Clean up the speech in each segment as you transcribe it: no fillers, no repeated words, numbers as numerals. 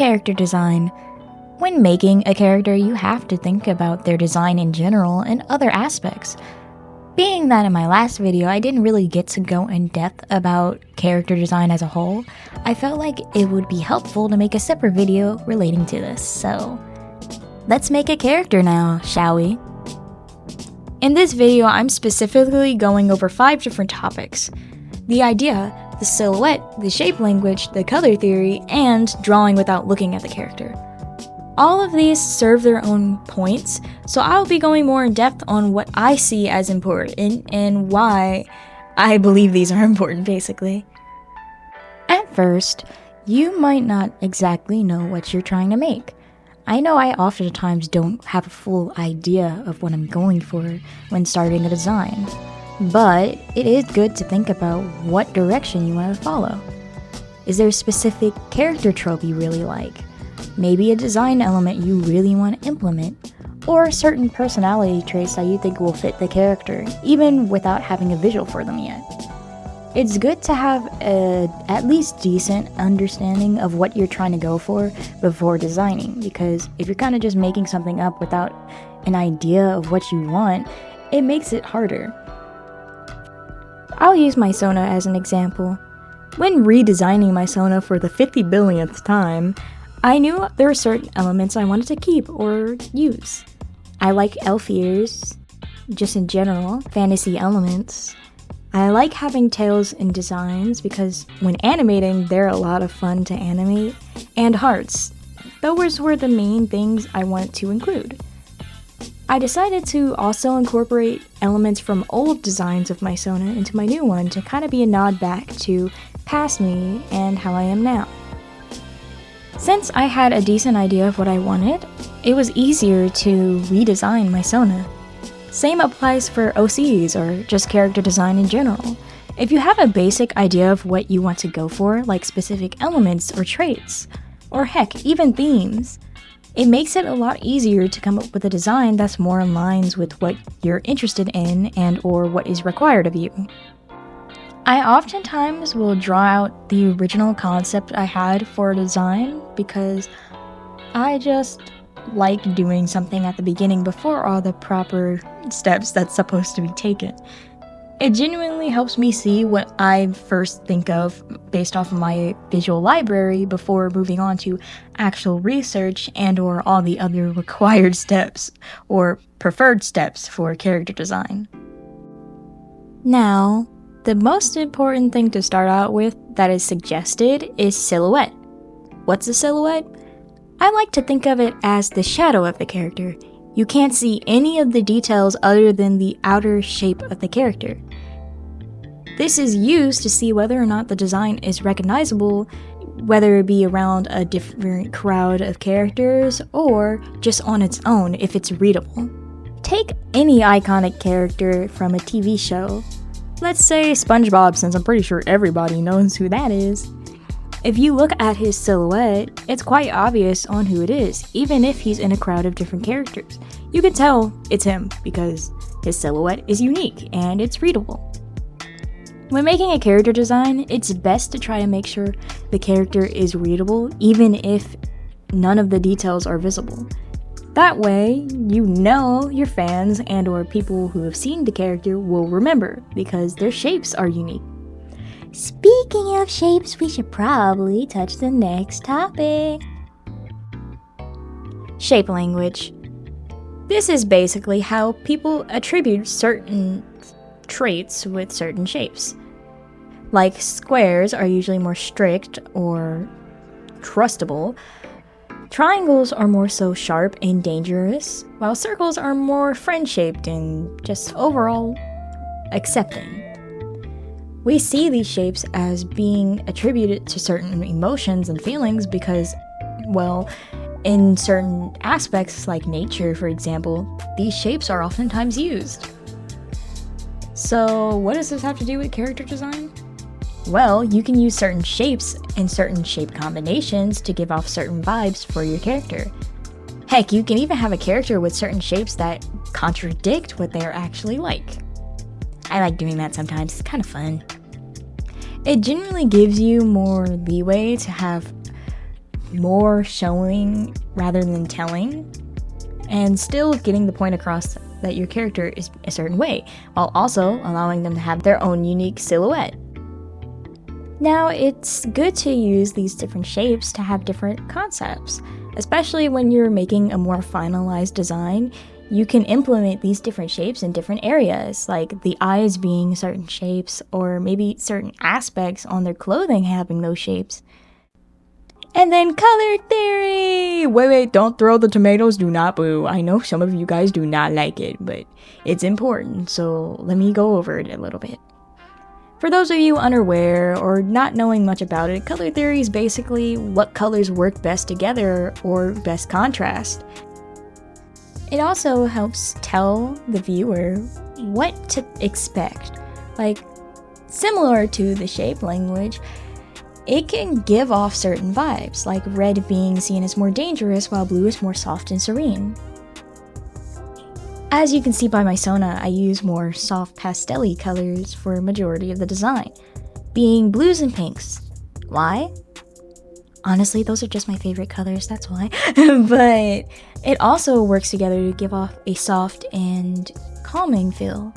Character design. When making a character, you have to think about their design in general and other aspects. Being that in my last video I didn't really get to go in depth about character design as a whole, I felt like it would be helpful to make a separate video relating to this, so let's make a character now, shall we? In this video, I'm specifically going over 5 different topics: the idea, the silhouette, the shape language, the color theory, and drawing without looking at the character. All of these serve their own points, so I'll be going more in depth on what I see as important and why I believe these are important, basically. At first, you might not exactly know what you're trying to make. I know I oftentimes don't have a full idea of what I'm going for when starting a design, but it is good to think about what direction you want to follow. Is there a specific character trope you really like? Maybe a design element you really want to implement, or certain personality traits that you think will fit the character, even without having a visual for them yet. It's good to have a at least decent understanding of what you're trying to go for before designing, because if you're kind of just making something up without an idea of what you want, it makes it harder. I'll use my Sona as an example. When redesigning my Sona for the 50 billionth time, I knew there were certain elements I wanted to keep or use. I like elf ears, just in general, fantasy elements. I like having tails in designs because when animating, they're a lot of fun to animate, and hearts. Those were the main things I wanted to include. I decided to also incorporate elements from old designs of my Sona into my new one to kind of be a nod back to past me and how I am now. Since I had a decent idea of what I wanted, it was easier to redesign my Sona. Same applies for OCs or just character design in general. If you have a basic idea of what you want to go for, like specific elements or traits, or heck, even themes, it makes it a lot easier to come up with a design that's more in lines with what you're interested in and or what is required of you. I oftentimes will draw out the original concept I had for a design because I just like doing something at the beginning before all the proper steps that's supposed to be taken. It genuinely helps me see what I first think of based off of my visual library before moving on to actual research and or all the other required steps or preferred steps for character design. Now, the most important thing to start out with that is suggested is silhouette. What's a silhouette? I like to think of it as the shadow of the character. You can't see any of the details other than the outer shape of the character. This is used to see whether or not the design is recognizable, whether it be around a different crowd of characters or just on its own if it's readable. Take any iconic character from a TV show. Let's say SpongeBob, since I'm pretty sure everybody knows who that is. If you look at his silhouette, it's quite obvious on who it is, even if he's in a crowd of different characters. You can tell it's him because his silhouette is unique and it's readable. When making a character design, it's best to try to make sure the character is readable even if none of the details are visible. That way, you know your fans and or people who have seen the character will remember because their shapes are unique. Speaking of shapes, we should probably touch the next topic. Shape language. This is basically how people attribute certain traits with certain shapes. Like squares are usually more strict or trustable. Triangles are more so sharp and dangerous, while circles are more friend-shaped and just overall accepting. We see these shapes as being attributed to certain emotions and feelings because, well, in certain aspects like nature, for example, these shapes are oftentimes used. So what does this have to do with character design? Well, you can use certain shapes and certain shape combinations to give off certain vibes for your character. Heck, you can even have a character with certain shapes that contradict what they're actually like. I like doing that sometimes, it's kind of fun. It generally gives you more leeway to have more showing rather than telling, and still getting the point across that your character is a certain way, while also allowing them to have their own unique silhouette. Now, it's good to use these different shapes to have different concepts, especially when you're making a more finalized design. You can implement these different shapes in different areas, like the eyes being certain shapes, or maybe certain aspects on their clothing having those shapes. And then color theory! Wait, don't throw the tomatoes, do not boo. I know some of you guys do not like it, but it's important, so let me go over it a little bit. For those of you unaware or not knowing much about it, color theory is basically what colors work best together or best contrast. It also helps tell the viewer what to expect. Like, similar to the shape language, it can give off certain vibes, like red being seen as more dangerous while blue is more soft and serene. As you can see by my Sona, I use more soft pastel-y colors for a majority of the design, being blues and pinks. Why? Honestly, those are just my favorite colors, that's why. But it also works together to give off a soft and calming feel.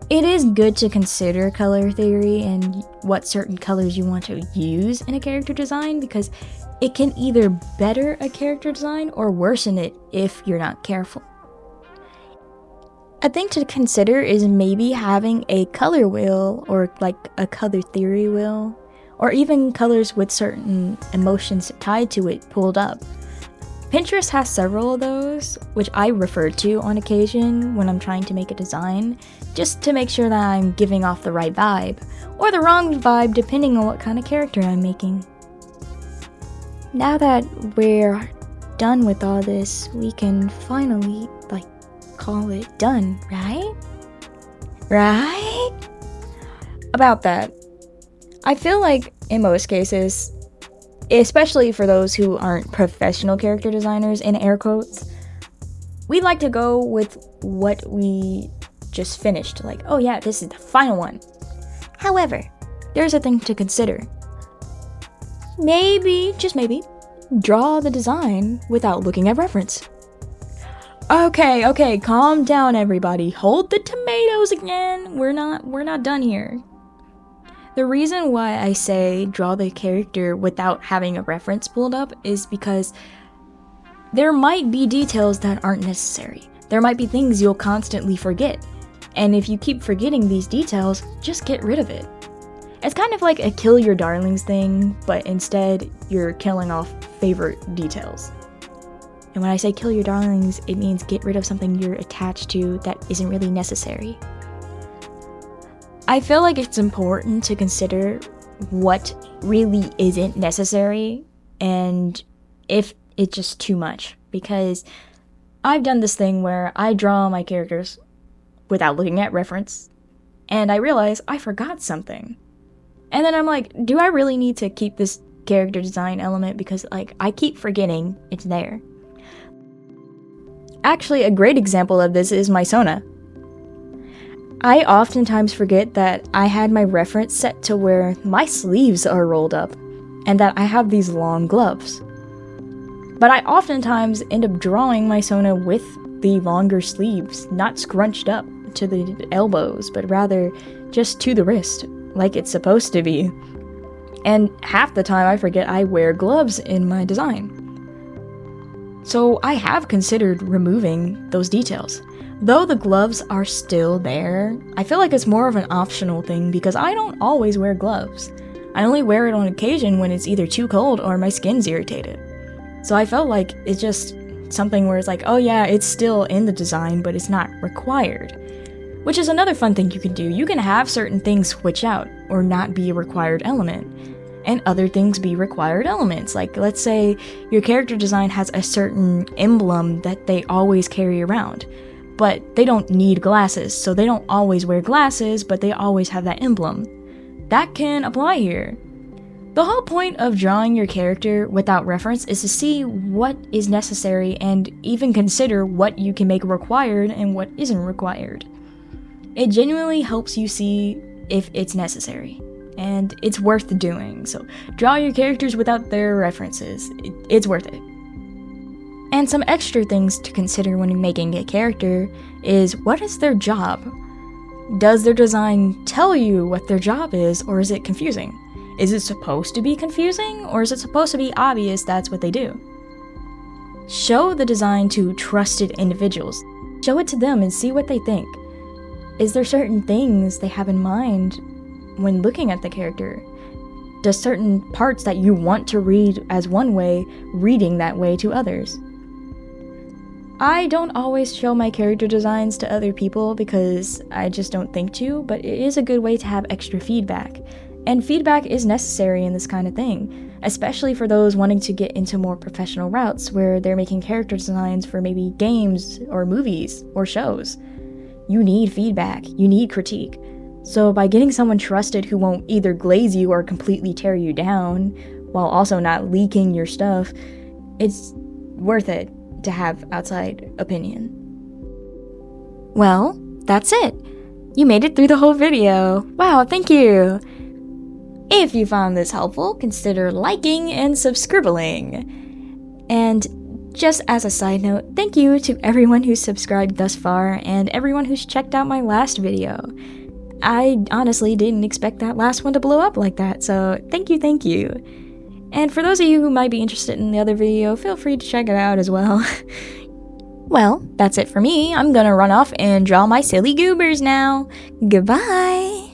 It is good to consider color theory and what certain colors you want to use in a character design, because it can either better a character design or worsen it if you're not careful. A thing to consider is maybe having a color wheel, or like a color theory wheel, or even colors with certain emotions tied to it pulled up. Pinterest has several of those, which I refer to on occasion when I'm trying to make a design, just to make sure that I'm giving off the right vibe, or the wrong vibe depending on what kind of character I'm making. Now that we're done with all this, we can finally, call it done, right? Right? About that, I feel like in most cases, especially for those who aren't professional character designers, in air quotes, we like to go with what we just finished, like, oh yeah, this is the final one. However, there's a thing to consider. Maybe, just maybe, draw the design without looking at reference. Okay, calm down everybody. Hold the tomatoes again. We're not done here. The reason why I say draw the character without having a reference pulled up is because there might be details that aren't necessary. There might be things you'll constantly forget. And if you keep forgetting these details, just get rid of it. It's kind of like a kill your darlings thing, but instead you're killing off favorite details. And when I say kill your darlings, it means get rid of something you're attached to that isn't really necessary. I feel like it's important to consider what really isn't necessary and if it's just too much, because I've done this thing where I draw my characters without looking at reference, and I realize I forgot something. And then I'm like, do I really need to keep this character design element because I keep forgetting it's there? Actually, a great example of this is my Sona. I oftentimes forget that I had my reference set to where my sleeves are rolled up, and that I have these long gloves. But I oftentimes end up drawing my Sona with the longer sleeves, not scrunched up to the elbows, but rather just to the wrist, like it's supposed to be. And half the time I forget I wear gloves in my design. So I have considered removing those details. Though the gloves are still there, I feel like it's more of an optional thing because I don't always wear gloves. I only wear it on occasion when it's either too cold or my skin's irritated. So I felt like it's just something where it's like, oh yeah, it's still in the design, but it's not required. Which is another fun thing you can do. You can have certain things switch out or not be a required element, and other things be required elements. Like, let's say your character design has a certain emblem that they always carry around, but they don't need glasses, so they don't always wear glasses, but they always have that emblem. That can apply here. The whole point of drawing your character without reference is to see what is necessary and even consider what you can make required and what isn't required. It genuinely helps you see if it's necessary. and it's worth doing. So draw your characters without their references. It's worth it. And some extra things to consider when making a character is, what is their job? Does their design tell you what their job is, or is it confusing? Is it supposed to be confusing, or is it supposed to be obvious that's what they do? Show the design to trusted individuals. Show it to them and see what they think. Is there certain things they have in mind when looking at the character? Does certain parts that you want to read as one way, reading that way to others? I don't always show my character designs to other people because I just don't think to, but it is a good way to have extra feedback. And feedback is necessary in this kind of thing, especially for those wanting to get into more professional routes where they're making character designs for maybe games or movies or shows. You need feedback, you need critique. So by getting someone trusted who won't either glaze you or completely tear you down, while also not leaking your stuff, it's worth it to have outside opinion. Well, that's it. You made it through the whole video. Wow, thank you. If you found this helpful, consider liking and subscribing. And just as a side note, thank you to everyone who's subscribed thus far and everyone who's checked out my last video. I honestly didn't expect that last one to blow up like that, so thank you. And for those of you who might be interested in the other video, feel free to check it out as well. Well, that's it for me. I'm gonna run off and draw my silly goobers now. Goodbye!